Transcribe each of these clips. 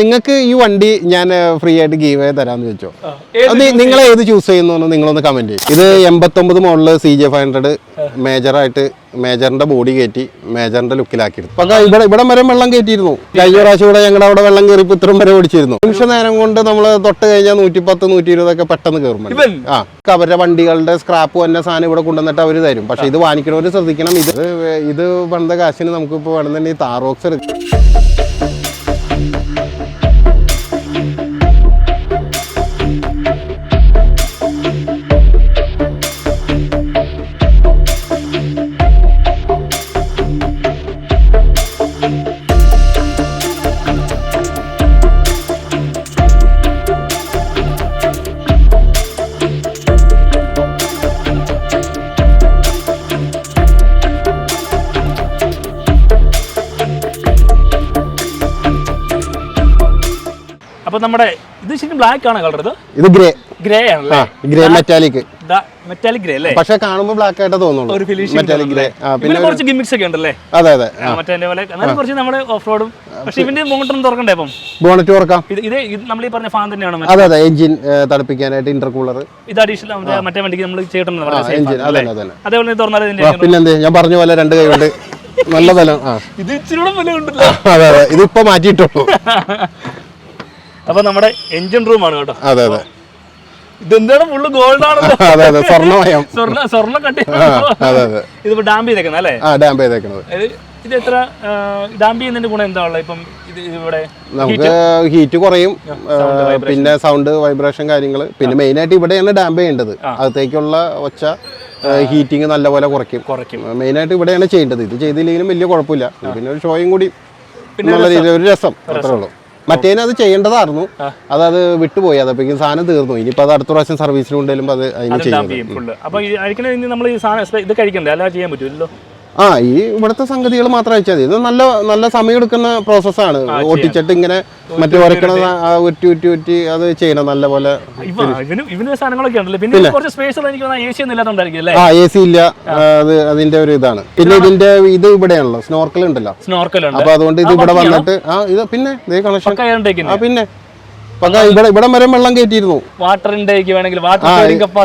നിങ്ങൾക്ക് ഈ വണ്ടി ഞാൻ ഫ്രീ ആയിട്ട് ഗീവ് തരാമെന്ന് വെച്ചോ. അത് നിങ്ങൾ ഏത് ചൂസ് ചെയ്യുന്നു നിങ്ങളൊന്ന് കമന്റ് ചെയ്യും. ഇത് 89 മോഡല് CJ500 മേജറായിട്ട് മേജറിന്റെ ബോഡി കയറ്റി മേജറിന്റെ ലുക്കിലാക്കിയിരുന്നു. അപ്പൊ ഇവിടെ വരെ വെള്ളം കയറ്റിയിരുന്നു. കഴിഞ്ഞ പ്രാവശ്യം ഇവിടെ ഞങ്ങളുടെ അവിടെ വെള്ളം കയറി ഇത്രയും വരെ ഓടിച്ചിരുന്നു. നിമിഷ നേരം കൊണ്ട് നമ്മൾ തൊട്ട് കഴിഞ്ഞാൽ 110, 120 ഒക്കെ പെട്ടെന്ന് കയറുമ്പോൾ അവരുടെ വണ്ടികളുടെ സ്ക്രാപ്പ് തന്നെ സാധനം ഇവിടെ കൊണ്ടുവന്നിട്ട് അവർ തരും. പക്ഷെ ഇത് വാങ്ങിക്കണവർ ശ്രദ്ധിക്കണം. ഇത് പണിത കാശിന് നമുക്ക് ഇപ്പോൾ വേണമെന്നുണ്ടെങ്കിൽ താറോക്സ് എടുക്കും. അപ്പൊ നമ്മുടെ ഇത് ശരിക്കും ബ്ലാക്ക് ആണ് കളർ. ഇത് ഗ്രേ ആണല്ലേ? ഗ്രേ മെറ്റാലിക് ഗ്രേ അല്ലേ? പക്ഷെ കാണുമ്പോൾ ബ്ലാക്ക് ആയിട്ട് തോന്നുന്നു. ഒരു ഫിനിഷിംഗ് മെറ്റാലിക് ഗ്രേ. പിന്നെ കുറച്ച് ഗിമ്മിക്സ് ഒക്കെ ഉണ്ടല്ലേ? അതെ അതെ. മറ്റേ പോലെ അങ്ങനെ കുറച്ച് നമ്മുടെ ഓഫ് റോഡും. പക്ഷെ ഇവന്റെ മോട്ടറും തുറക്കണ്ടേ? അപ്പം ബോണറ്റ് തുറക്കാം. ഇത് നമ്മൾ ഈ പറഞ്ഞ ഫാൻ തന്നെയാണ്. അതെ അതെ. എഞ്ചിൻ തണുപ്പിക്കാനായിട്ട് ഇന്റർകൂളർ. ഇത് അഡീഷണൽ മറ്റേ വണ്ടിക്ക് നമ്മൾ ചെയ്തിട്ടുണ്ട്. അതേപോലെ പിന്നെന്ത് ഞാൻ പറഞ്ഞ പോലെ 2 കൈ കൊണ്ട് നല്ല ബലം. ഇത് ഇച്ചിരി ബലം ഉണ്ടല്ലോ. അതെ അതെ. ഇതിപ്പോ മാറ്റിയിട്ടുള്ളൂ. അപ്പൊ നമ്മുടെ എഞ്ചിൻ റൂം ആണ് കേട്ടോ. അതെ അതെ. ഇതെന്താണ് ഫുള്ള് ഗോൾഡ് ആണല്ലോ. അതെ അതെ. സ്വർണ്ണമയം. സ്വർണ്ണ കട്ടി. അതെ അതെ. ഇതിപ്പോ ഡാമ്പ് ചെയ്തേക്കുന്നത് അല്ലേ? ഡാമ്പ് ചെയ്തേക്കുന്നത്. ഇത് എത്ര ഡാമ്പ് ചെയ്യുന്നതിന്റെ ഗുണം എന്താ ഉള്ളത്? ഇപ്പം ഇവിടെ നമുക്ക് ഹീറ്റ് കുറയും, പിന്നെ സൗണ്ട് വൈബ്രേഷൻ കാര്യങ്ങൾ, പിന്നെ മെയിൻ ആയിട്ട് ഇവിടെയാണ് ഡാമ്പ് ചെയ്യേണ്ടത്. അകത്തേക്കുള്ള ഒച്ച ഹീറ്റിംഗ് നല്ലപോലെ കുറയ്ക്കും. മെയിൻ ആയിട്ട് ഇവിടെയാണ് ചെയ്യേണ്ടത്. ഇത് ചെയ്തില്ലെങ്കിലും വലിയ കുഴപ്പമില്ല. പിന്നെ ഒരു ഷോയും കൂടി എന്നുള്ള രീതിയിൽ ഒരു രസം അത്രേ ഉള്ളൂ. മറ്റേതിന് അത് ചെയ്യേണ്ടതായിരുന്നു, അത് വിട്ടുപോയി. അതപ്പോഴേക്കും സാധനം തീർന്നു. ഇനിയിപ്പോൾ അത് അടുത്ത പ്രാവശ്യം സർവീസിന് കൊണ്ടുവരും അത് അതിന് ചെയ്യും. അപ്പൊ നമ്മൾ ഈ സാധനം ഇത് കഴിക്കണ്ടേ? അല്ലാതെ ചെയ്യാൻ പറ്റുമല്ലോ. ഈ ഇവിടുത്തെ സംഗതികൾ മാത്രം അയച്ചാൽ മതി. ഇത് നല്ല സമയം എടുക്കുന്ന പ്രോസസ്സാണ്. ഒട്ടിച്ചിട്ട് ഇങ്ങനെ മറ്റേ ഉരക്കണ ഉറ്റി അത് ചെയ്യണം നല്ലപോലെ. സാധനങ്ങളൊക്കെ ഉണ്ടല്ലോ. പിന്നെ കുറച്ച് സ്പേസ് എനിക്ക് AC ഒന്നും ഇല്ലാത്തതുകൊണ്ടായിരിക്കും അല്ലേ? AC ഇല്ല, അത് അതിന്റെ ഒരു ഇതാണ്. പിന്നെ ഇതിന്റെ ഇത് ഇവിടെയാണല്ലോ, സ്നോർക്കൽ ഉണ്ടല്ലോ. അപ്പൊ അതുകൊണ്ട് ഇത് ഇവിടെ വന്നിട്ട് ഇത് പിന്നെ കണക്ഷൻ പിന്നെ ഇവിടെ വരെ വെള്ളം കയറ്റിയിരുന്നു. വാട്ടർ ഇൻടേക്ക് വേണമെങ്കിൽ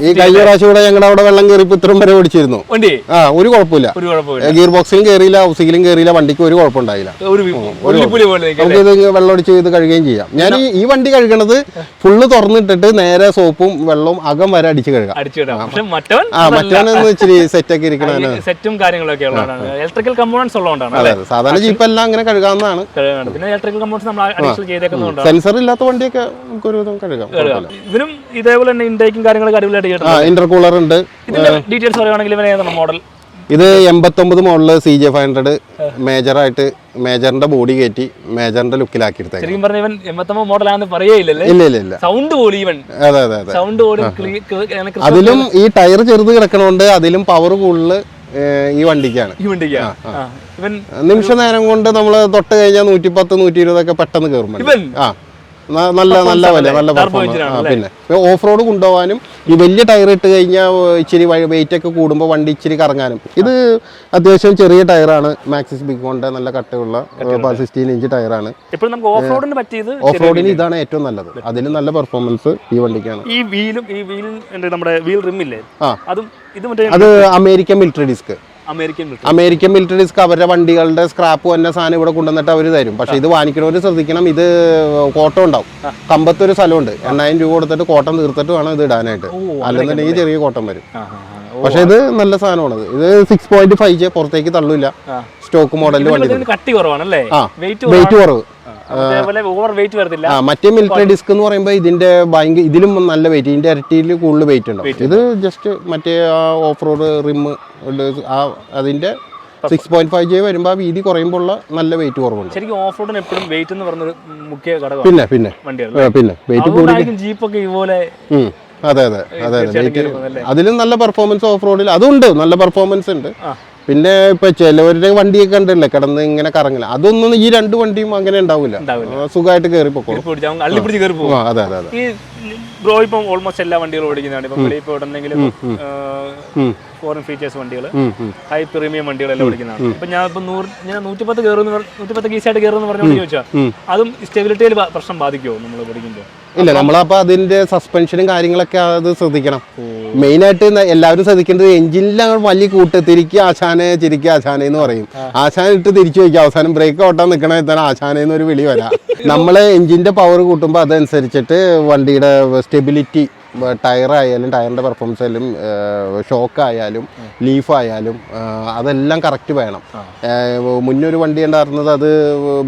ഈ കഴിഞ്ഞ പ്രാവശ്യം ഇവിടെ ഞങ്ങളുടെ അവിടെ വെള്ളം കയറി ഇത്രയും വരെ ഓടിച്ചിരുന്നു. ഒരു കുഴപ്പമില്ല. ഗിയർ ബോക്സിലും കയറിയില്ല, ഹൗസിലും കയറിയില്ല, വണ്ടിക്ക് ഒരു കുഴപ്പമുണ്ടായില്ല. നമുക്ക് ഇത് വെള്ളം ഒടിച്ച് ഇത് കഴുകുകയും ചെയ്യാം. ഞാൻ ഈ വണ്ടി കഴുകണത് ഫുള്ള് തുറന്നിട്ടിട്ട് നേരെ സോപ്പും വെള്ളവും അകം വരെ അടിച്ച് കഴുകാം. മറ്റവനൊന്ന് ഇച്ചിരി സെറ്റ് ഒക്കെ ഇരിക്കണ സെറ്റും കാര്യങ്ങളൊക്കെ ഇലക്ട്രിക്കൽ കമ്പോണൻസ് ഉള്ളതുകൊണ്ടാണ്. അതെ, സാധാരണ ജീപ്പെല്ലാം അങ്ങനെ കഴുകാവുന്നതാണ്. പിന്നെ ഇലക്ട്രിക്കൽ കമ്പോണൻസ് നമ്മൾ അഡീഷണൽ ചെയ്തേക്കുന്നതുകൊണ്ട് സെൻസർ ഇല്ലാത്ത വണ്ടിയൊക്കെ കഴുകാം. ഇവരും ഇതേപോലെ തന്നെ ഇൻടേക്കും കാര്യങ്ങളൊക്കെ അടിപൊളിയായിട്ട് ഇന്റർകൂളർ ഉണ്ട്. ഡീറ്റെയിൽസ് പറയുകയാണെങ്കിൽ ഇവനേതാണ് മോഡൽ? ഇത് 89 മോഡല് CJ500 മേജറായിട്ട് മേജറിന്റെ ബോഡി കയറ്റി മേജറിന്റെ ലുക്കിലാക്കിയെടുത്തത്. ശരിക്കും പറഞ്ഞ ഇവൻ 89 മോഡലാന്ന് പറയേയില്ലല്ലേ? ഇല്ല. സൗണ്ട് പോലും ഇവൻ. അതെ. സൗണ്ട് പോലും അതിലും ഈ ടയർ ചെറുത് കിടക്കണോണ്ട് അതിലും പവർ കൂടുതൽ ഈ വണ്ടിക്കാണ്. നിമിഷ നേരം കൊണ്ട് നമ്മള് തൊട്ട് കഴിഞ്ഞാൽ 110, 120 ഒക്കെ പെട്ടെന്ന് കയറുമ്പോൾ നല്ല വില, നല്ല പെർഫോമൻസ്. പിന്നെ ഓഫ് റോഡ് കൊണ്ടുപോകാനും ഈ വലിയ ടയർ ഇട്ട് കഴിഞ്ഞാൽ ഇച്ചിരി വെയിറ്റ് ഒക്കെ കൂടുമ്പോൾ വണ്ടി ഇച്ചിരി കറങ്ങാനും. ഇത് അത്യാവശ്യം ചെറിയ ടയറാണ്, മാക്സിസ് ബിഗോണിന്റെ നല്ല കട്ടയുള്ള 16 ഇഞ്ച് ടയറാണ്. ഓഫ് റോഡിന് ഇതാണ് ഏറ്റവും നല്ലത്. അതിന് നല്ല പെർഫോമൻസ് ഈ വണ്ടിക്കാണ്. അത് American military disc. American military disc അവരുടെ വണ്ടികളുടെ സ്ക്രാപ്പ് തന്നെ സാധനം ഇവിടെ കൊണ്ടുവന്നിട്ട് അവർ തരും. പക്ഷെ ഇത് വാങ്ങിക്കണവർ ശ്രദ്ധിക്കണം. ഇത് കോട്ടം ഉണ്ടാവും. കമ്പത്തൊരു സ്ഥലമുണ്ട്. 8000 രൂപ കൊടുത്തിട്ട് കോട്ടം തീർത്തിട്ട് വേണം ഇത് ഇടാനായിട്ട്. അല്ലെന്നുണ്ടെങ്കിൽ ചെറിയ കോട്ടം വരും. പക്ഷെ ഇത് നല്ല സാധനമാണത്. ഇത് 6.5J പുറത്തേക്ക് തള്ളില്ല. സ്റ്റോക്ക് മോഡലിൽ വണ്ടി. വെയിറ്റ് കുറവ്. മറ്റേ മിലിറ്ററി ഡിസ്ക് എന്ന് പറയുമ്പോൾ ഇതിലും നല്ല വെയിറ്റ്, ഇതിന്റെ ഇരട്ടിയിൽ കൂടുതൽ വെയിറ്റ് ഉണ്ടാവും. ഇത് ജസ്റ്റ് മറ്റേ ഓഫ് റോഡ് റിം അതിന്റെ 6.5J വരുമ്പോൾ ആ വീതി കുറയുമ്പോൾ ഉള്ള നല്ല വെയിറ്റ് കുറവുണ്ട്. ശരിക്കും ഓഫ് റോഡിന് എപ്പോഴും വെയിറ്റ് എന്ന് പറഞ്ഞൊരു മുഖ്യ ഘടകം. പിന്നെ വെയിറ്റ് കൂടി ജീപ്പൊക്കെ ഇതുപോലെ. അതെ. അതിലും നല്ല പെർഫോമൻസ് ഓഫ് റോഡിൽ അതുണ്ട്, നല്ല പെർഫോമൻസ് ഉണ്ട്. പിന്നെ ഇപ്പൊ ചിലവരുടെ വണ്ടിയൊക്കെ ഉണ്ടല്ലേ കിടന്ന് ഇങ്ങനെ കറങ്ങില്ല, അതൊന്നും ഈ 2 വണ്ടിയും അങ്ങനെ ഉണ്ടാവില്ല. സുഖമായിട്ട് കയറി പോക്കോളും. അതെ. ബ്രോ ഇപ്പം ഓൾമോസ്റ്റ് എല്ലാ വണ്ടികളും ഓടിക്കുന്നതാണ്. ഇപ്പം വെളിയിൽ പോയിട്ടുണ്ടെങ്കിലും ഫോറിൻ ഫീച്ചേഴ്സ് വണ്ടികൾ, ഹൈ പ്രീമിയം വണ്ടികളെല്ലാം ഓടിക്കുന്നതാണ്. ഇപ്പൊ ഞാൻ 110 കയറുന്ന 110 ഈസിയായിട്ട് കയറുമെന്ന് പറഞ്ഞുകൊണ്ട് ചോദിച്ചാൽ അതും സ്റ്റെബിലിറ്റിയിൽ പ്രശ്നം ബാധിക്കുമോ നമ്മൾ ഓടിക്കുമ്പോൾ? ഇല്ല, നമ്മളപ്പോ അതിന്റെ സസ്പെൻഷനും കാര്യങ്ങളൊക്കെ അത് ശ്രദ്ധിക്കണം. മെയിൻ ആയിട്ട് എല്ലാവരും ശ്രദ്ധിക്കേണ്ടത് എഞ്ചിനിൽ വലിയ കൂട്ട് തിരിക്കുക ആശാനെ ചിരിക്കുക ആശാനെ എന്ന് പറയും. ആശാന ഇട്ട് തിരിച്ചു വയ്ക്കുക, അവസാനം ബ്രേക്ക് ഓട്ടാൻ നിൽക്കണ എത്താൻ ആശാനെന്ന് ഒരു വിളി വരാം. നമ്മള് എഞ്ചിന്റെ പവർ കൂട്ടുമ്പോൾ അതനുസരിച്ചിട്ട് വണ്ടിയുടെ സ്റ്റെബിലിറ്റി, ടയറായാലും ടയറിൻ്റെ പെർഫോമൻസ് ആയാലും ഷോക്ക് ആയാലും ലീഫ് ആയാലും അതെല്ലാം കറക്റ്റ് വേണം. മുന്നൊരു വണ്ടി ഉണ്ടായിരുന്നത് അത്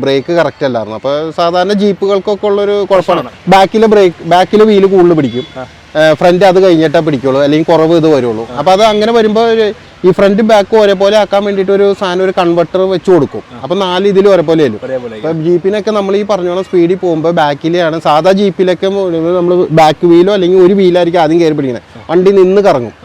ബ്രേക്ക് കറക്റ്റ് അല്ലായിരുന്നു. അപ്പോൾ സാധാരണ ജീപ്പുകൾക്കൊക്കെ ഉള്ളൊരു കുഴപ്പമാണ്. ബാക്കിലെ വീല് കൂടുതൽ പിടിക്കും, ഫ്രണ്ട് അത് കഴിഞ്ഞിട്ടേ പിടിക്കുള്ളൂ, അല്ലെങ്കിൽ കുറവ് ഇത് വരുള്ളൂ. അപ്പോൾ അത് അങ്ങനെ വരുമ്പോൾ ഈ ഫ്രണ്ടും ബാക്കും ഒരേപോലെ ആക്കാൻ വേണ്ടിയിട്ട് ഒരു സാധനം ഒരു കൺവെർട്ടർ വെച്ച് കൊടുക്കും. അപ്പം 4 ഇതിലും ഒരേപോലെ ആയാലും. ഇപ്പം ജീപ്പിനൊക്കെ നമ്മൾ ഈ പറഞ്ഞോളം സ്പീഡിൽ പോകുമ്പോൾ ബാക്കിലെയാണ്. സാധാ ജീപ്പിലൊക്കെ നമ്മൾ ബാക്ക് വീലോ അല്ലെങ്കിൽ ഒരു വീലായിരിക്കും ആദ്യം കയറി പിടിക്കുന്നത്, വണ്ടി നിന്ന് കറങ്ങും.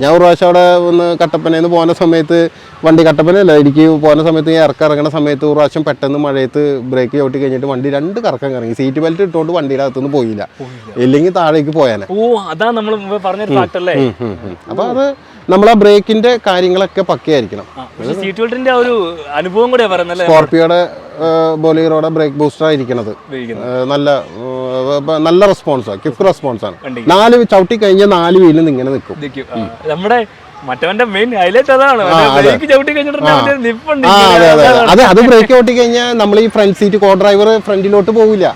ഞാൻ ഒരു പ്രാവശ്യം അവിടെ ഒന്ന് കട്ടപ്പനയിൽ നിന്ന് പോകുന്ന സമയത്ത്, വണ്ടി കട്ടപ്പനയല്ല ഇടുക്കി പോകുന്ന സമയത്ത് ഞാൻ ഇറങ്ങുന്ന സമയത്ത് ഒരു പ്രാവശ്യം പെട്ടെന്ന് മഴയത്ത് ബ്രേക്ക് ചവിട്ടി കഴിഞ്ഞിട്ട് വണ്ടി 2 കറക്കം കറങ്ങി. സീറ്റ് ബെൽറ്റ് ഇട്ടുകൊണ്ട് വണ്ടിയുടെ അകത്തുനിന്ന് പോയില്ല, ഇല്ലെങ്കിൽ താഴേക്ക് പോയാനെ. അപ്പൊ അത് നമ്മളെ ബ്രേക്കിന്റെ കാര്യങ്ങളൊക്കെ പക്കയായിരിക്കണം. അനുഭവം കൂടെ പറയുന്നത് സ്കോർപിയോയുടെ ബൊലീറോയുടെ ബ്രേക്ക് ബൂസ്റ്റർ ആയിരിക്കണത് നല്ല റെസ്പോൺസാണ്, ക്വിക്ക് റെസ്പോൺസാണ്. 4 ചവിട്ടി കഴിഞ്ഞാൽ 4 വീലിൽ ഇങ്ങനെ നിൽക്കും. നമ്മുടെ മറ്റവന്റെ മെയിൻ ഹൈലൈറ്റ് അതാണ്. അത് ബ്രേക്ക് ചവിട്ടി കഴിഞ്ഞാൽ നമ്മൾ ഈ ഫ്രണ്ട് സീറ്റ് കോ ഡ്രൈവർ ഫ്രണ്ടിലോട്ട് പോകില്ല,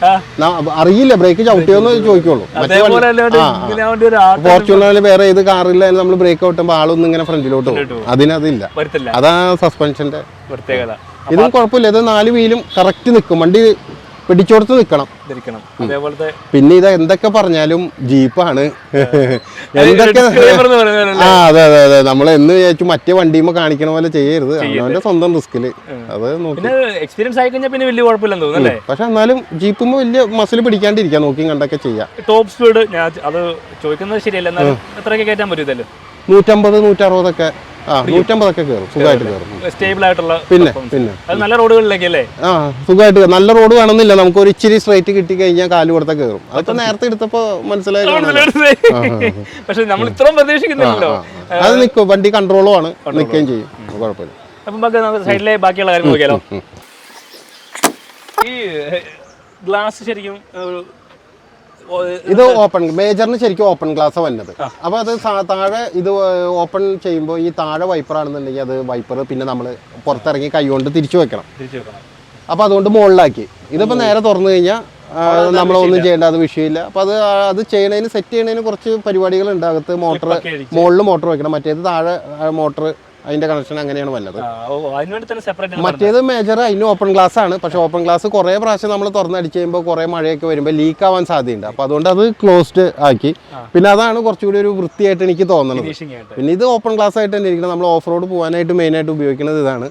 അറിയില്ല ബ്രേക്ക് ചവിട്ടിയോന്ന് ചോദിക്കുള്ളൂ. ഫോർച്യൂണറിൽ വേറെ ഏത് കാറിലായാലും നമ്മൾ ബ്രേക്ക് ചവിട്ടുമ്പോൾ ആളൊന്നും ഇങ്ങനെ ഫ്രണ്ടിലോട്ട് പോകും, അതിനതില്ല. അതാ സസ്പെൻഷന്റെ പ്രത്യേകത. ഇതും കുഴപ്പമില്ല, ഇത് 4 വീലും കറക്റ്റ് നിൽക്കും, വണ്ടി പിടിച്ചോടത്ത് നിൽക്കണം. പിന്നെ ഇത് എന്തൊക്കെ പറഞ്ഞാലും ജീപ്പാണ്. എന്തൊക്കെ അതെ അതെ അതെ, നമ്മൾ എന്ന് വിചാരിച്ചു മറ്റേ വണ്ടിയുമ്പോ കാണിക്കണ പോലെ ചെയ്യരുത്, അവന്റെ സ്വന്തം റിസ്കില്. അത് എക്സ്പീരിയൻസ് ആയി കഴിഞ്ഞാൽ പിന്നെ വലിയ കുഴപ്പമില്ലെന്ന് തോന്നുന്നല്ലേ. പക്ഷെ എന്നാലും ജീപ്പുമ്പോ വലിയ മസിൽ പിടിക്കാണ്ടിരിക്കാം, നോക്കി കണ്ടൊക്കെ ചെയ്യാം. ടോപ്പ് സ്പീഡ് അത് ചോദിക്കുന്നത് ശരിയല്ല, എന്നാലും എത്രയൊക്കെ കയറ്റാൻ പറ്റുമല്ലോ? 150 160 ഒക്കെ 150 ഒക്കെ കയറും, സുഖമായിട്ട് കയറും. സ്റ്റേബിൾ ആയിട്ടുള്ള പിന്നെ നല്ല റോഡുകളിലേക്കല്ലേ? സുഖമായിട്ട്. നല്ല റോഡ് വേണമെന്നില്ല, നമുക്ക് ഒരു ഇച്ചിരി സ്ട്രൈറ്റ് കിട്ടി കഴിഞ്ഞാൽ കാല് കൊടുത്താൽ കയറും. അതൊക്കെ നേരത്തെ എടുത്തപ്പോ മനസ്സിലായി. പക്ഷെ നമ്മൾ ഇത്രയും പ്രതീക്ഷിക്കുന്നില്ലല്ലോ. അത് നിൽക്കും, വണ്ടി കൺട്രോളും ആണ്, നിൽക്കുകയും ചെയ്യും, കുഴപ്പമില്ല. അപ്പം സൈഡിലെ ബാക്കിയുള്ള കാര്യം നോക്കിയാലോ. ഈ ഗ്ലാസ് ശരിക്കും ഇത് ഓപ്പൺ, മേജറിന് ശരിക്കും ഓപ്പൺ ഗ്ലാസ് വന്നത്. അപ്പൊ അത് താഴെ ഇത് ഓപ്പൺ ചെയ്യുമ്പോൾ ഈ താഴെ വൈപ്പർ ആണെന്നുണ്ടെങ്കിൽ അത് വൈപ്പർ പിന്നെ നമ്മൾ പുറത്തിറങ്ങി കൈ കൊണ്ട് തിരിച്ചു വെക്കണം. അപ്പൊ അതുകൊണ്ട് മുകളിലാക്കി. ഇതിപ്പോ നേരെ തുറന്നു കഴിഞ്ഞാൽ നമ്മളൊന്നും ചെയ്യേണ്ട, അത് വിഷയമില്ല. അപ്പൊ അത് ചെയ്യണതിന് സെറ്റ് ചെയ്യണതിന് കുറച്ച് പരിപാടികൾ ഉണ്ട്. അകത്ത് മോട്ടർ, മുകളിൽ മോട്ടർ വെക്കണം, മറ്റേത് താഴെ മോട്ടർ, അതിന്റെ കണക്ഷൻ അങ്ങനെയാണ് വന്നത്. മറ്റേത് മേജർ, അതിന് ഓപ്പൺ ഗ്ലാസ് ആണ്. പക്ഷെ ഓപ്പൺ ഗ്ലാസ് കുറെ പ്രാവശ്യം നമ്മൾ തുറന്നടിച്ച് കഴിയുമ്പോൾ കുറെ മഴയൊക്കെ വരുമ്പോൾ ലീക്ക് ആവാൻ സാധ്യതയുണ്ട്. അപ്പൊ അതുകൊണ്ട് അത് ക്ലോസ്ഡ് ആക്കി. പിന്നെ അതാണ് കുറച്ചുകൂടി ഒരു വൃത്തിയായിട്ട് എനിക്ക് തോന്നുന്നത്. പിന്നെ ഇത് ഓപ്പൺ ഗ്ലാസ് ആയിട്ട് തന്നെ ഇരിക്കണം. നമ്മൾ ഓഫ് റോഡ് പോകാനായിട്ട് മെയിൻ ആയിട്ട് ഉപയോഗിക്കുന്നത് ഇതാണ്.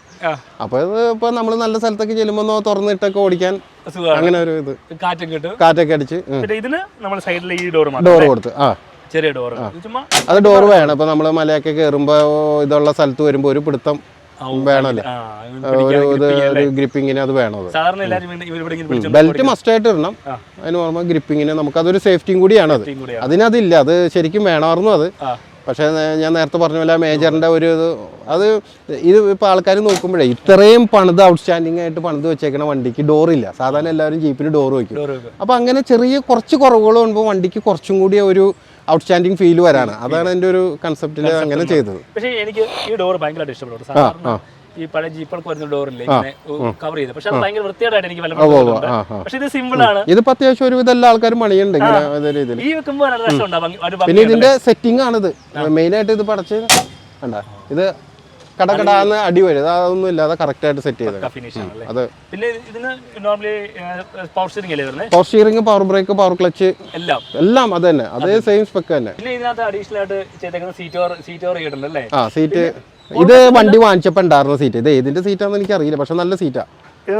അപ്പൊ ഇത് ഇപ്പൊ നമ്മൾ നല്ല സ്ഥലത്തൊക്കെ ചെല്ലുമ്പോൾ തുറന്നിട്ടൊക്കെ ഓടിക്കാൻ അങ്ങനെ ഒരു ഇത് കാറ്റൊക്കെ അടിച്ച് ഡോർ കൊടുത്ത് ചെറിയ ഡോർ, അത് ഡോർ വേണം. ഇപ്പൊ നമ്മള് മലയൊക്കെ കയറുമ്പോ ഇതുള്ള സ്ഥലത്ത് വരുമ്പോ ഒരു പിടുത്തം വേണമല്ലോ, ഒരു ഗ്രിപ്പിങ്ങിന് അത് വേണം. ബെൽറ്റ് മസ്റ്റ് ആയിട്ട് ഇടണം. അതിന് ഓർമ്മ ഗ്രിപ്പിങ്ങിന് നമുക്ക് അതൊരു സേഫ്റ്റിയും കൂടിയാണ്. അതിനതില്ല, അത് ശരിക്കും വേണമായിരുന്നു അത്. പക്ഷേ ഞാൻ നേരത്തെ പറഞ്ഞ പോലെ മേജറിന്റെ ഒരു ഇത് ഇപ്പൊ ആൾക്കാർ നോക്കുമ്പോഴേ ഇത്രയും പണിത് ഔട്ട്സ്റ്റാൻഡിങ് ആയിട്ട് പണിത് വെച്ചേക്കണ വണ്ടിക്ക് ഡോറില്ല. സാധാരണ എല്ലാവരും ജീപ്പിന് ഡോർ വയ്ക്കും. അപ്പൊ അങ്ങനെ ചെറിയ കുറച്ച് കുറവുകൾ വരുമ്പോൾ വണ്ടിക്ക് കുറച്ചും കൂടി ഒരു ഔട്ട്സ്റ്റാൻഡിങ് ഫീൽ വരാണ്. അതാണ് എൻ്റെ ഒരു കൺസെപ്റ്റിൽ അങ്ങനെ ചെയ്തത്. പക്ഷേ എനിക്ക് ഈ ഡോർ ഭയങ്കരമായിട്ട് ഇഷ്ടപ്പെട്ടു. ഈ പഴയ ജീപ്പുകൾക്ക് വരുന്ന ഡോറില്ലേ കവർ ചെയ്ത്, പക്ഷെ അത് ഭയങ്കര വൃത്തിയായിട്ട് എനിക്ക് വല്ലപ്പോഴും. പക്ഷെ ഇത് സിമ്പിൾ ആണ്. ഇതിപ്പോ അത്യാവശ്യം ഒരുവിധം എല്ലാ ആൾക്കാരും പണിയുണ്ട് ഈ വെക്കുമ്പോൾ നല്ല രസമുണ്ടാവും. പിന്നെ ഇതിന്റെ സെറ്റിംഗ് ആണിത് മെയിൻ ആയിട്ട്. ഇത് പടച്ച് കണ്ട, ഇത് കടകടാന്ന് അടി വരും, അതൊന്നും ഇല്ലാതെ കറക്റ്റ് ആയിട്ട് സെറ്റ് ചെയ്ത്. Power steering, power break, power clutch എല്ലാം അത് തന്നെ, അതേ സെയിം സ്പെക്ക് തന്നെ. സീറ്റ് ഇത് വണ്ടി വാങ്ങിച്ചപ്പോ ഉണ്ടായിരുന്ന സീറ്റ്. ഇത് ഏതിന്റെ സീറ്റാന്ന് എനിക്ക് അറിയില്ല, പക്ഷെ നല്ല സീറ്റാ.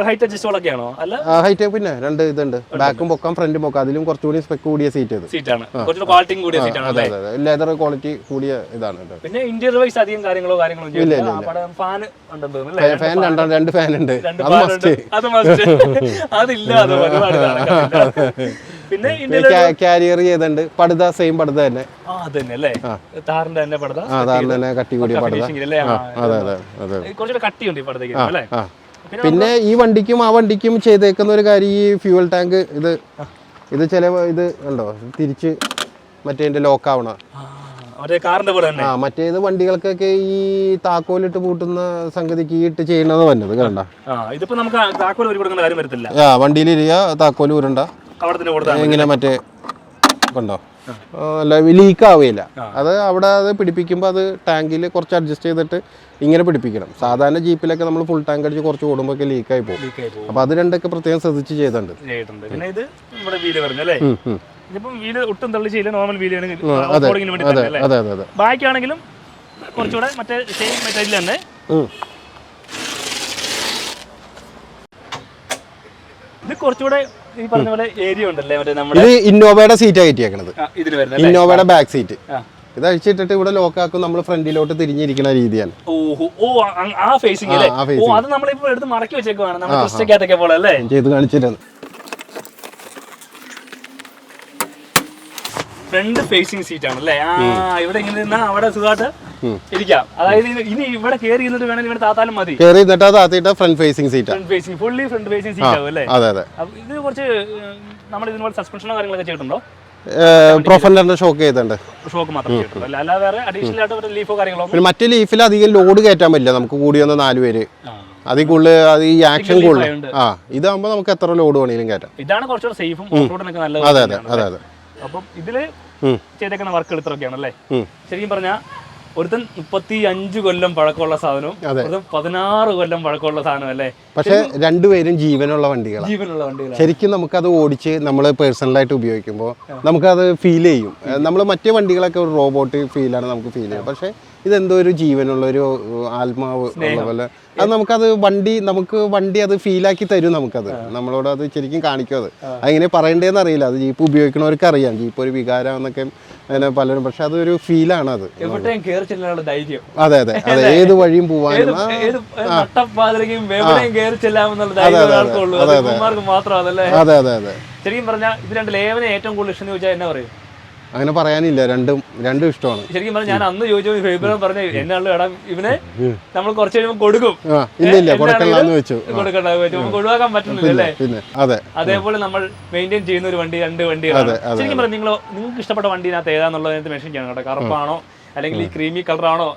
ഹൈറ്റ് അഡ്ജസ്റ്റബിൾ ആണോ? അല്ല, ഹൈറ്റ് പിന്നെ 2 ഇതുണ്ട്, ബാക്കും പൊക്കാം ഫ്രണ്ടും പൊക്കാം. അതിലും കുറച്ചുകൂടി സ്പെക്ക് കൂടിയ സീറ്റ് ലെതർ ക്വാളിറ്റി കൂടിയ ഇതാണ്. പിന്നെ ഇന്റീരിയർ വൈസ് അധികം കാര്യങ്ങളോ ഇല്ല. ഫാൻ 2 ഫാൻ ഉണ്ട്, അത് മസ്റ്റ്. പിന്നെ കാരിയർ ചെയ്തിട്ടുണ്ട്. പടുത സെയിം പടുത തന്നെ. അതന്നെ അല്ലേ, താറിന്റെ തന്നെ പടുത. താറിന്റെ തന്നെ കട്ടി കൂടിയ പടുത. അതെ അതെ അതെ, കുറച്ചുകൂടെ കട്ടിയുണ്ട് ഈ പടുതയ്ക്ക് അല്ലേ. പിന്നെ ഈ വണ്ടിക്കും ആ വണ്ടിക്കും ചെയ്തേക്കുന്ന ഒരു കാര്യം, ഈ ഫ്യൂവൽ ടാങ്ക് ഇത് ചില ഇത് ഉണ്ടോ തിരിച്ച് മറ്റേ ലോക്ക് ആവണ മറ്റേത് വണ്ടികൾക്കൊക്കെ ഈ താക്കോലിട്ട് പൂട്ടുന്ന സംഗതിക്ക് ഇട്ട് ചെയ്യണത് വന്നത് കണ്ട. വണ്ടിയിൽ ഇരിക്കുക, താക്കോല് ഊരണ്ട, ഇങ്ങനെ മറ്റേ കണ്ടോ അല്ല ലീക്ക് ആവുകയില്ല. അത് അവിടെ അത് പിടിപ്പിക്കുമ്പോൾ അത് ടാങ്കിൽ കുറച്ച് അഡ്ജസ്റ്റ് ചെയ്തിട്ട് ഇങ്ങനെ പിടിപ്പിക്കണം. സാധാരണ ജീപ്പിലൊക്കെ നമ്മൾ ഫുൾ ടാങ്ക് അടിച്ച് കുറച്ച് ഓടുമ്പോൾ ലീക്കായി പോകും. അപ്പൊ അത് രണ്ടൊക്കെ പ്രത്യേകം ശ്രദ്ധിച്ച് ചെയ്തിട്ടുണ്ട്. ബാക്കിയാണെങ്കിലും കുറച്ചുകൂടെ മറ്റേ സെയിം മെറ്റീരിയൽ തന്നെ. ഇത് കുറച്ചുകൂടെ ഈ പറഞ്ഞ പോലെ ഏരിയ ഉണ്ടല്ലേ, മറ്റേ നമ്മുടെ ഇന്നോവയുടെ സീറ്റ് കയറ്റിയേക്കണത്. ഇന്നോവയുടെ ബാക്ക് സീറ്റ് ഇത് അഴിച്ചിട്ടിട്ട് ഇവിടെ ലോക്ക് ആക്കും. നമ്മൾ ഫ്രണ്ടിലോട്ട് തിരിഞ്ഞിരിക്കുന്ന രീതിയാണ്. ആ ഫേസിംഗ് അത് നമ്മളിപ്പോ എടുത്ത് മടക്കി വെച്ചേക്കുവാണ് പോലെ അല്ലേ, ചെയ്ത് കാണിച്ചിരുന്നു. ഫ്രണ്ട് ഫേസിംഗ് സീറ്റ് ആണ് അല്ലേ. ഇവിടെ ഇങ്ങനെ നിന്നാ അവിടെ സുഖമായിട്ട് ഇരിക്കാം. അതായത് ഇനി ഇവിടെ കയറി ഇരുന്നിട്ട് വേണമെങ്കിൽ ഇവിടെ താത്താലും മതി. Front facing seat, front facing fully front facing seat ആവും അല്ലേ. ഇത് കുറച്ച് നമ്മൾ ഇതിനോട് സസ്പെൻഷനോ കാര്യങ്ങളൊക്കെ ചെയ്തിട്ടുണ്ടോ? പ്രൊഫൈലറിന്റെ ഷോക്ക് ചെയ്തിട്ടുണ്ട്. ഷോക്ക് മാത്രം ചെയ്തിട്ടുണ്ടോ, അല്ലാതെ വേറെ അഡീഷണൽ ആയിട്ട് ലീഫോ കാര്യങ്ങളോ? പിന്നെ മറ്റേ ലീഫിൽ അധികം ലോഡ് കയറ്റാൻ പറ്റില്ല. നമുക്ക് കൂടി വന്ന 4 പേര് അതിൽ കൂടുതൽ അത് ഈ ആക്ഷൻ കൂടുതൽ. ഇതാകുമ്പോൾ നമുക്ക് എത്ര ലോഡ് വേണമെങ്കിലും കയറ്റാം. ഇതാണ് കുറച്ചുകൂടെ സേഫും ഓഫ്റോഡിനൊക്കെ നല്ലത്. അതെ അതെ അതെ അതെ. അപ്പം ഇതില് ചെയ്തേക്കുന്ന വർക്ക് എടുത്തൊക്കെയാണല്ലേ. ശരിക്കും പറഞ്ഞാൽ ഒരുത്തൻ 35 കൊല്ലം പഴക്കമുള്ള സാധനവും 16 കൊല്ലം പഴക്കമുള്ള സാധനം അല്ലേ. പക്ഷെ രണ്ടുപേരും ജീവനുള്ള വണ്ടികളാണ്. ശരിക്കും നമുക്കത് ഓടിച്ച് നമ്മൾ പേഴ്സണലായിട്ട് ഉപയോഗിക്കുമ്പോൾ നമുക്കത് ഫീൽ ചെയ്യും. നമ്മൾ മറ്റേ വണ്ടികളൊക്കെ ഒരു റോബോട്ട് ഫീലാണ് നമുക്ക് ഫീൽ ചെയ്യും. പക്ഷെ ഇതെന്തോ ഒരു ജീവനുള്ള ഒരു ആത്മാവ് ഉള്ള പോലെ അത് നമുക്കത് വണ്ടി അത് ഫീലാക്കി തരും. നമുക്കത് നമ്മളോട് അത് ശരിക്കും കാണിക്കും. അത് അങ്ങനെ പറയണ്ടേന്ന് അറിയില്ല. അത് ജീപ്പ് ഉപയോഗിക്കുന്നവർക്ക് അറിയാം ജീപ്പ് ഒരു വികാരം എന്നൊക്കെ അങ്ങനെ പലരും. പക്ഷെ അതൊരു ഫീലാണ്. അത് അതെ അതെ അതെ, ഏത് വഴിയും പോവാനും അതെ അതെ അതെ. ശരിക്കും പറഞ്ഞാൽ ഇത് രണ്ട് ലേവനെ ഏറ്റവും കൂടുതൽ ഇഷ്ടം ചോദിച്ചാൽ എന്നാ പറയും? അങ്ങനെ പറയാനില്ല, രണ്ടും ഇഷ്ടമാണ്. ശരിക്കും പറഞ്ഞാൽ ഞാൻ അന്ന് ചോദിച്ചു, ഫെബ്രുവരി പറഞ്ഞു എന്നാണല്ലോ എടാ ഇവനെ നമ്മൾ കുറച്ച് കഴിയുമ്പോൾ കൊടുക്കും. ഒഴിവാക്കാൻ പറ്റുന്നില്ല അല്ലേ. അതേപോലെ നമ്മൾ മെയിൻറ്റെയിൻ ചെയ്യുന്ന ഒരു വണ്ടി, 2 വണ്ടികളാണ്. ശരിക്കും പറഞ്ഞാൽ നിങ്ങൾക്ക് ഇഷ്ടപ്പെട്ട വണ്ടിനകത്ത് ഏതാന്നുള്ളത് മെൻഷൻ ചെയ്യണം കേട്ടോ. കറുപ്പാണോ അല്ലെങ്കിൽ ഈ ക്രീമി കളറാണോ,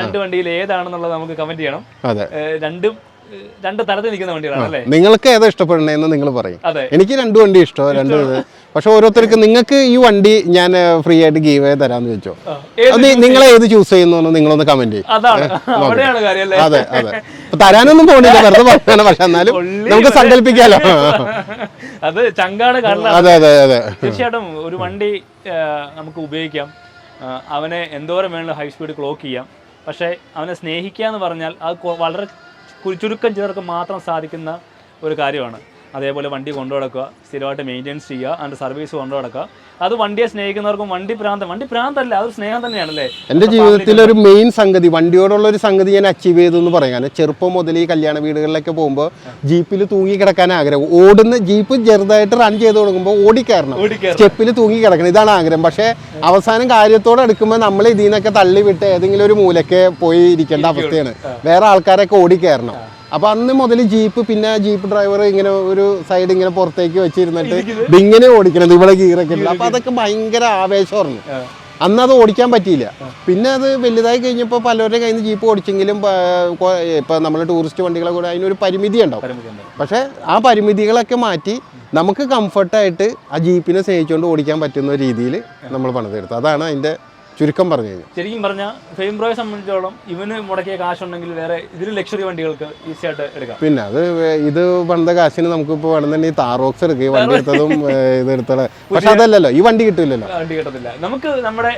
2 വണ്ടിയിൽ ഏതാണെന്നുള്ളത് നമുക്ക് കമന്റ് ചെയ്യണം. രണ്ട് തരത്തിൽ നിൽക്കുന്ന വണ്ടികളാണ് അല്ലേ. നിങ്ങൾക്ക് ഏതാ ഇഷ്ടപ്പെടണേന്ന് നിങ്ങൾ പറയും. എനിക്ക് 2 വണ്ടി ഇഷ്ടം. പക്ഷെ ഓരോരുത്തർക്ക് നിങ്ങൾക്ക് ഈ വണ്ടി ഞാൻ ഫ്രീ ആയിട്ട് ഗീവ് തരാന്ന് വെച്ചോ, നിങ്ങൾ ഏത് ചൂസ് ചെയ്യുന്നു നിങ്ങളൊന്ന് കമന്റ് ചെയ്യും. അതെ അതെ, തരാനൊന്നും തോന്നില്ല, വെറുതെ പറഞ്ഞാണ്. പക്ഷെ എന്നാലും നമുക്ക് സങ്കല്പിക്കാലോ. അത് ചങ്കാണ്. അതെ അതെ അതെ, തീർച്ചയായിട്ടും ഒരു വണ്ടി നമുക്ക് ഉപയോഗിക്കാം. അവനെ എന്തോരം വേണമെങ്കിലും ഹൈ സ്പീഡ് ക്ലോക്ക് ചെയ്യാം. പക്ഷെ അവനെ സ്നേഹിക്കുക എന്ന് പറഞ്ഞാൽ അത് വളരെ ചുരുക്കം ചിലർക്ക് മാത്രം സാധിക്കുന്ന ഒരു കാര്യമാണ്. അതേപോലെ വണ്ടി കൊണ്ടു നടക്കുക, സ്ഥിരമായിട്ട് മെയിൻ്റെനൻസ് ചെയ്യുക, അതിൻ്റെ സർവീസ് കൊണ്ടു നടക്കുക. അത് വണ്ടിയെ സ്നേഹിക്കുന്നവർക്കും വണ്ടി പ്രാന്തല്ല, അതൊരു സ്നേഹം തന്നെയാണല്ലേ. എൻ്റെ ജീവിതത്തിൽ ഒരു മെയിൻ സംഗതി, വണ്ടിയോടുള്ള ഒരു സംഗതി ഞാൻ അച്ചീവ് ചെയ്തു എന്ന് പറയാം. കാരണം ചെറുപ്പം മുതൽ ഈ കല്യാണ വീടുകളിലൊക്കെ പോകുമ്പോൾ ജീപ്പിൽ തൂങ്ങി കിടക്കാൻ ആഗ്രഹം. ജീപ്പ് ചെറുതായിട്ട് റൺ ചെയ്ത് കൊടുക്കുമ്പോൾ ഓടിക്കയറണം, സ്റ്റെപ്പിൽ തൂങ്ങി കിടക്കണം, ഇതാണ് ആഗ്രഹം. പക്ഷേ അവസാനം കാര്യത്തോടെ എടുക്കുമ്പോൾ നമ്മൾ ഇതിൽ നിന്നൊക്കെ തള്ളിവിട്ട് ഏതെങ്കിലും ഒരു മൂലയ്ക്ക് പോയി ഇരിക്കേണ്ട അവസ്ഥയാണ്. വേറെ ആൾക്കാരൊക്കെ ഓടിക്കയറണം. അപ്പൊ അന്ന് മുതൽ ജീപ്പ്, പിന്നെ ജീപ്പ് ഡ്രൈവർ ഇങ്ങനെ ഒരു സൈഡ് ഇങ്ങനെ പുറത്തേക്ക് വെച്ചിരുന്നിട്ട് ഇങ്ങനെ ഓടിക്കണത്, ഇവിടെ ഗീറൊക്കെ ഉണ്ട്. അപ്പൊ അതൊക്കെ ഭയങ്കര ആവേശമായിരുന്നു. അന്ന് അത് ഓടിക്കാൻ പറ്റിയില്ല. പിന്നെ അത് വലുതായി കഴിഞ്ഞപ്പോൾ പലരുടെ കയ്യിൽ നിന്ന് ജീപ്പ് ഓടിച്ചെങ്കിലും ഇപ്പൊ നമ്മൾ ടൂറിസ്റ്റ് വണ്ടികളെ കൂടെ അതിനൊരു പരിമിതി ഉണ്ടാവും. പക്ഷെ ആ പരിമിതികളൊക്കെ മാറ്റി നമുക്ക് കംഫർട്ടായിട്ട് ആ ജീപ്പിനെ സ്നേഹിച്ചുകൊണ്ട് ഓടിക്കാൻ പറ്റുന്ന രീതിയിൽ നമ്മൾ പണിതെടുത്തു. അതാണ് അതിന്റെ ചുരുക്കം പറഞ്ഞു കഴിഞ്ഞാൽ. ശരിക്കും പറഞ്ഞാൽ ഫെയിംബ്രോയെ സംബന്ധിച്ചോളം ഇവന് മുടക്കിയ കാശുണ്ടെങ്കിൽ വേറെ ഇതിൽ ലക്ഷറി വണ്ടികൾക്ക് ഈസി ആയിട്ട് എടുക്കാം. പിന്നെ ഇത് പണിത കാശിന് നമുക്ക് ഇപ്പോൾ വേണമെന്നുണ്ടെങ്കിൽ താറോക്സ് എടുക്കുക, വണ്ടി എടുത്തതും ഇത് എടുത്തത്. പക്ഷെ അതല്ലല്ലോ, ഈ വണ്ടി കിട്ടില്ലല്ലോ. വണ്ടി കിട്ടത്തില്ല നമുക്ക്, നമ്മുടെ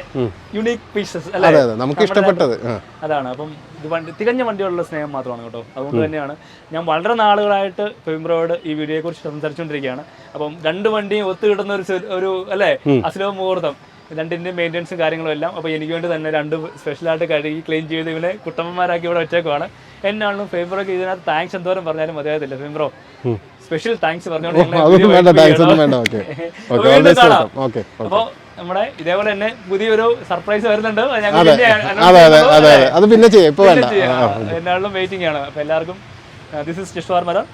യുണീക് പീസസ്. അതെ അതെ, നമുക്ക് ഇഷ്ടപ്പെട്ടത് അതാണ്. അപ്പം ഇത് തികഞ്ഞ വണ്ടികളുടെ സ്നേഹം മാത്രമാണ് കേട്ടോ. അതുകൊണ്ട് തന്നെയാണ് ഞാൻ വളരെ നാളുകളായിട്ട് ഫെയിംബ്രോയോട് ഈ വീഡിയോയെ കുറിച്ച് സംസാരിച്ചുകൊണ്ടിരിക്കുകയാണ്. അപ്പം 2 വണ്ടിയും ഒത്തു കിട്ടുന്ന ഒരു അല്ലേ അസുലഭ മുഹൂർത്തം. 2ന്റെ മെയിൻ്റെനൻസും കാര്യങ്ങളും എല്ലാം. അപ്പോൾ എനിക്ക് വേണ്ടി തന്നെ 2 സ്പെഷ്യലായിട്ട് കഴുകി ക്ലീൻ ചെയ്ത് ഇവനെ കുട്ടമ്മമാരാക്കി ഇവിടെ വെച്ചേക്കുവാണ്. എന്നാണെങ്കിലും ഫെയിംബ്രോയ്ക്ക് ഇതിനകത്ത് താങ്ക്സ് എന്തോരം പറഞ്ഞാലും മതിയാകത്തില്ല. ഫെയിംബ്രോ സ്പെഷ്യൽ താങ്ക്സ് പറഞ്ഞുകൊണ്ട് അതൊന്നും വേണ്ട, താങ്ക്സ് ഒന്നും വേണ്ട. Okay okay, always welcome. Okay. അപ്പോൾ നമ്മുടെ ഇതേപോലെ തന്നെ പുതിയൊരു സർപ്രൈസ് വരുന്നുണ്ട്. അതെ അതെ അതെ, അത് പിന്നെ ചെയ്യാം, ഇപ്പൊ വേണ്ട. എന്നാലും വെയിറ്റിംഗ് ആണ്. അപ്പോൾ എല്ലാവർക്കും ദിസ് ഇസ് ജിഷ്വാർ മരം.